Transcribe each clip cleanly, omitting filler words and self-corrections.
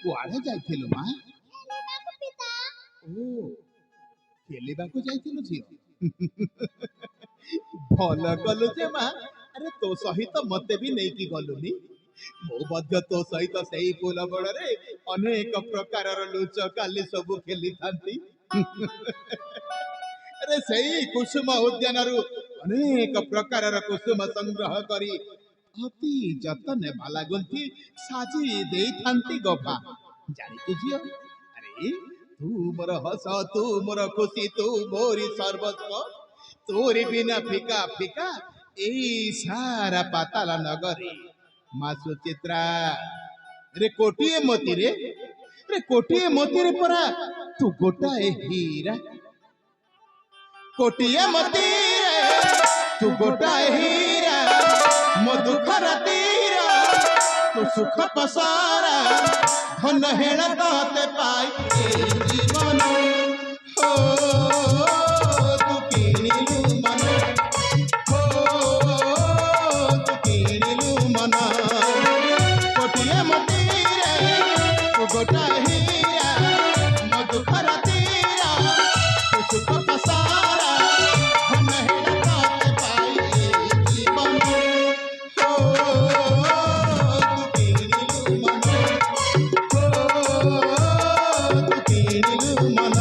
कुआड़े जाइथिलु मां? ओ खेलिबाकू जाइथिलु झियो भल कलु जे मां। अरे तो सहित मते भी नहीं की गलुनी मो मध्य तो सहित सेही फूल बड़े अनेक प्रकार लुच काली सब खेली थांती अरे सेही कुसुम उद्यान अनेक प्रकार कुसुम संग्रह करी अति जतन बाला गुंथी साजी दे थांती गफा जानी तु झियो। अरे तू मोर हस तू मोर खुशी तू मोरी सर्वस्व तोरी बिना फिका फिका एई सारा पाताला नगरी माँ सुचित्रा। रे कोटिए मोती रे कोटिए मोती रे परा तू गोटाए हीरा कोटिए मोती रे तू गोटाए हीरा मो दुख रातीरा तू सुख पसारा धन हेण तते पाई ए जीवन हो तू किनिलु मन हो तू किनिलु मन कोटिए मोती रे तू गोटाए हीरा मो दुख रातीरा तू सुख पसारा धन हेण तते पाई ए जीवन हो तू किनिलु मन हो तू किनिलु मन।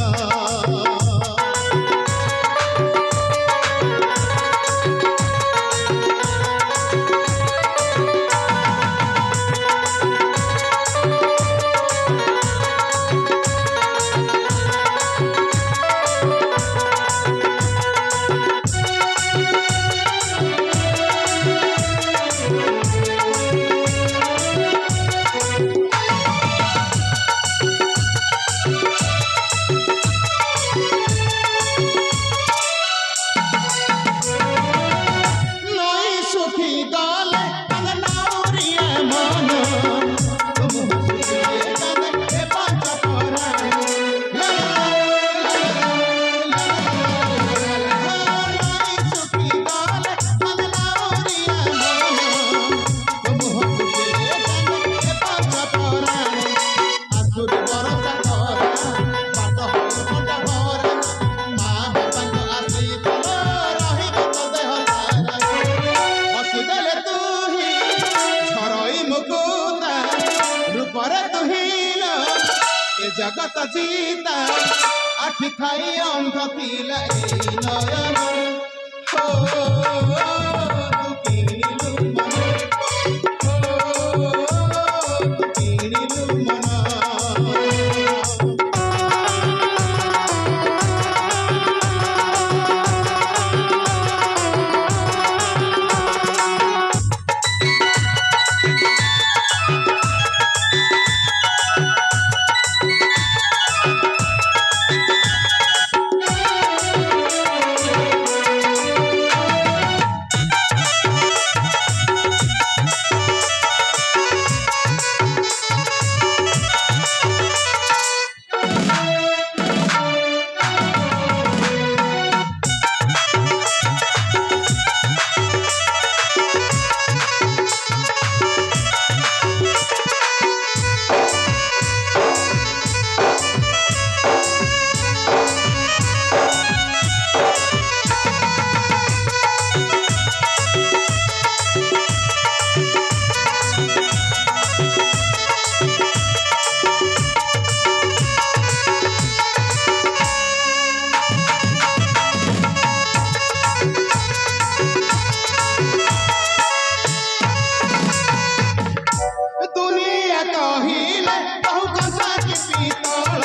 नई सुखी गाले नाउरिया मन तुम हंसिए गाने पांच परा नई सुखी गाले नाउरिया मन तुम हंसिए गाने पांच परा आसुर बरसा करा बाट हो भरा माँ बापांग आसी तलो रहिब तो देह सारा हसिदेले तू ही झरई मुकुता रूपरे तू हीन ए जगत जीता आखि खाई अंध थिला ए नयन हो तू किनिलु मन हो तू किनिलु मन। दुनिया कहिले कहू कंसा के पीतल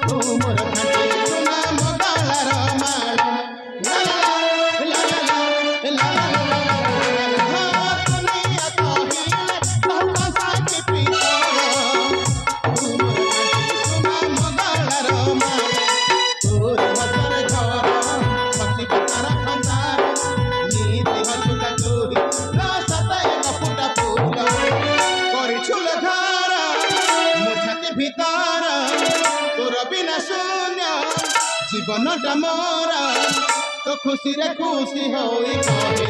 तू मोर खाटी सुना मगालार माळ ला ला ला ला ला दुनिया कहिले कहू कंसा के पीतल तू मोर खाटी सुना मगालार माळ तोर हसर घर पति पतार खंदार नीति हसुता चोरी रसताय कपुटा फूल छुल धारा मुछाती भितारा तोर बिना शून्य जीवन डमरा तो खुशी रे खुशी होई कहे